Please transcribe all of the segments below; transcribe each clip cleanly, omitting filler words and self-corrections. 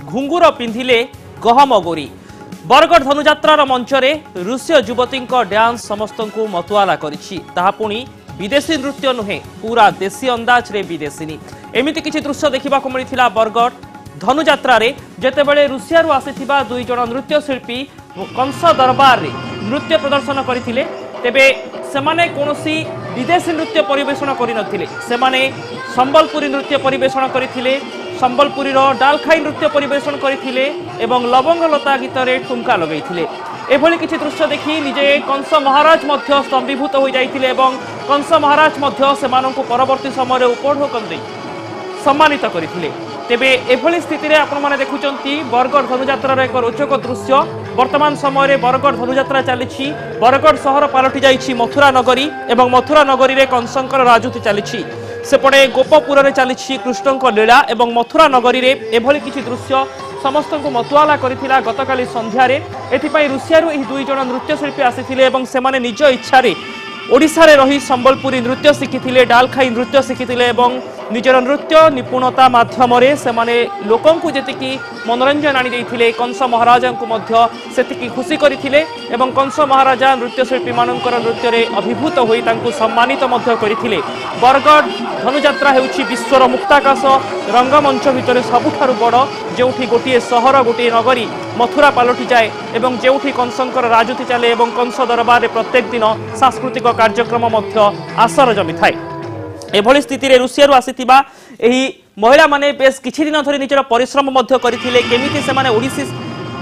घुंगुर पिंधिले गहम गोरी। बरगढ़ धनुजात्रार मंचरे रूसीय युवती डांस समस्त को मतुआला करिछि। ताहा पुणी विदेशी नृत्य नुहे, पूरा देशी अंदाज रे विदेशिनी। एमिति किछि दृश्य देखा मिलता बरगढ़ धनुजात्रा रे, जेतेबेले रूसिया आसीथिबा दुई जण नृत्य शिल्पी कंस दरबार रे नृत्य प्रदर्शन करथिले। तेबे सेमाने कोनोसी विदेशी नृत्य परिवेषण करिनथिले। सेमाने संबलपुरी नृत्य परिवेषण करथिले, संबलपुरी डालखाई नृत्य परिवेषण करथिले एवं लवंगलता गीत रे ठुमका लगैथिले। एभली किछि दृश्य देखि निजे कंस महाराज मध्य स्तंभीभूत हो जाइथिले एवं कंस महाराज मध्य सेमानंकु परवर्ती समय उपढोकन दे सम्मानित करथिले। तेबे एभली स्थिति रे आपण माने देखुचंती बरगढ़ धनुजात्रार एक रोचक दृश्य। वर्तमान समय रे बरगढ़ धनुजात्रा चलीछि। बरगढ़ सहर पालटि जाइछि मथुरा नगरी एवं मथुरा नगरी रे कंसंकर राजूति चलीछि। सेपटे गोपपुर रे चलीछि कृष्णंक लीला एवं मथुरा नगरी रे एभली किछि दृश्य समस्त को मतुआला करिथिला गतकाली संध्या रे। एथिपाई रूसियारू एही दुई जण नृत्यशिल्पी आसीथिले एवं सेमाने निज इच्छा रे ओडिशा रे रही संबलपुरी नृत्य शिखिथिले, डालखाई नृत्य शिखिथिले एवं निजर नृत्य निपुणता माध्यम से माने लोकंकु जेतिकी मनोरंजन आनी देइथिले, कंस महाराजा को मध्य सेतिकी खुशी करिथिले एवं कंस महाराजा नृत्यशिल्पी मानकर नृत्य रे अभिभूत होई तांकु सम्मानित मध्य करिथिले। बरगढ़ धनुजात्रा हेउछि विश्वर मुक्ताकाश रंगमंच भितर सबुठारु बड़, जेउठी गोटिए सहर गोटिए नगरी मथुरा पालटि जाए एवं जेउठी कंसंकर राजूति चले एवं कंस दरबार रे प्रत्येक दिन सांस्कृतिक कार्यक्रम मध्य आसर जमी थाए। एभली स्थिति रे रूसिया आसीथिबा एही महिला माने बेस किछि दिन धरि निजर परिश्रम मध्य करिथिले। केमिति सेमाने ओडिसी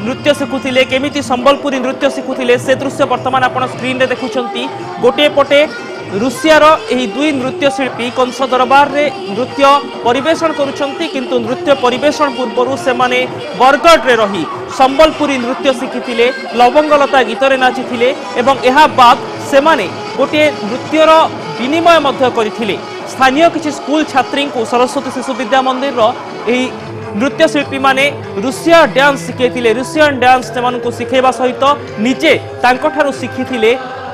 नृत्य शिखुथिले, केमिति संबलपुरी नृत्य शिखुथिले से दृश्य वर्तमान आपण स्क्रीन रे देखुछंती। गोटे पटे रूसियार एही दुई नृत्य शिल्पी कंस दरबार रे नृत्य परिवेषण करुछंती, किंतु नृत्य परिवेषण पूर्वरु सेमाने बरगढ़ रे रही संबलपुरी नृत्य शिखिथिले, लवंगलता गीत रे नाचिथिले एवं एहा बाद सेमाने गोटे नृत्यर विनिमय मध्य करिथिले। स्थानीय किछि स्कूल छात्री को सरस्वती शिशु विद्या मंदिर एही नृत्य शिल्पी माने रूसिया डांस शिखैथिले। रूसियन डांस सेमानकु शिखैबा सहित निजे तांकठारु शिखिथिले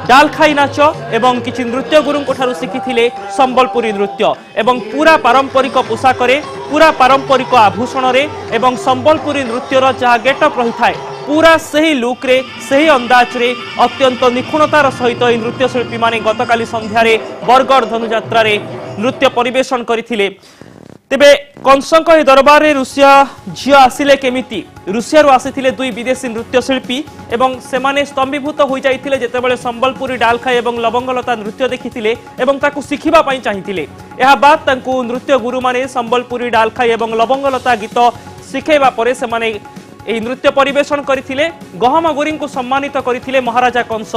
डालखाई नाच एवं किछि नृत्य गुरुंको ठारु शिखिथिले संबलपुरी नृत्य एवं पूरा पारंपरिक पोशाक रे, पूरा पारंपरिक आभूषण रे एवं संबलपुरी नृत्यर जहा गेटअप रही थाए पूरा सही लुक रे, सही अंदाज रे अत्यंत निपुणतार सहित एही नृत्यशिल्पी माने गतकाली संध्या रे बरगढ़ धनुजात्रा रे नृत्य परिवेषण करिथिले। तेबे कंसंक दरबार रे रूसिया झियो आसिले केमिति? रूसिया आसीथिले दुई विदेशी नृत्यशिल्पी एवं सेमाने स्तंभीभूत हो जाइथिले जेतेबेले संबलपुरी डालखाई एवं लवंगलता नृत्य देखिथिले एवं ताकु शिखिबा पई चाहिथिले। एहा बाद तांकु नृत्य गुरु माने संबलपुरी डालखाई एवं लवंगलता गीत शिखैबा परे सेमाने एही नृत्य परिवेषण करथिले। गहम गोरी को सम्मानित करथिले महाराजा कंस।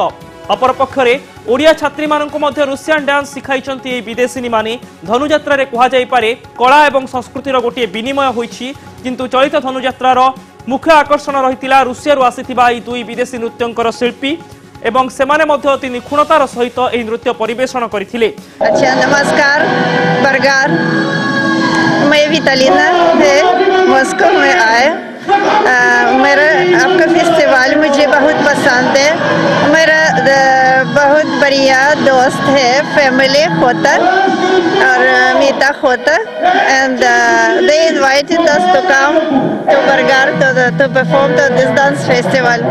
अपरपक्षरे ओडिया छात्री मानक मध्य रूसियन डांस शिखाइछंती एही विदेशिनी माने। धनुजात्रा रे कुहा जाई पारे कला एवं संस्कृतिर गोटे विनिमय होईछि, किंतु चलित धनुजात्रार मुख्य आकर्षण रहितिला रूसिया आसीथिबा एही दुई विदेशी नृत्यंकर शिल्पी एवं सेमाने मध्य अति निपुणतार सहित एही नृत्य परिवेषण करथिले। अच्छा, नमस्कार बरगढ़, मैं वितालिना है, मॉस्को में आए। मेरा आपका फेस्टिवल मुझे बहुत पसंद है। मेरा बहुत बढ़िया दोस्त है, फैमिली होता और मीता होता and they invited us to come to Bargar to perform to this dance festival.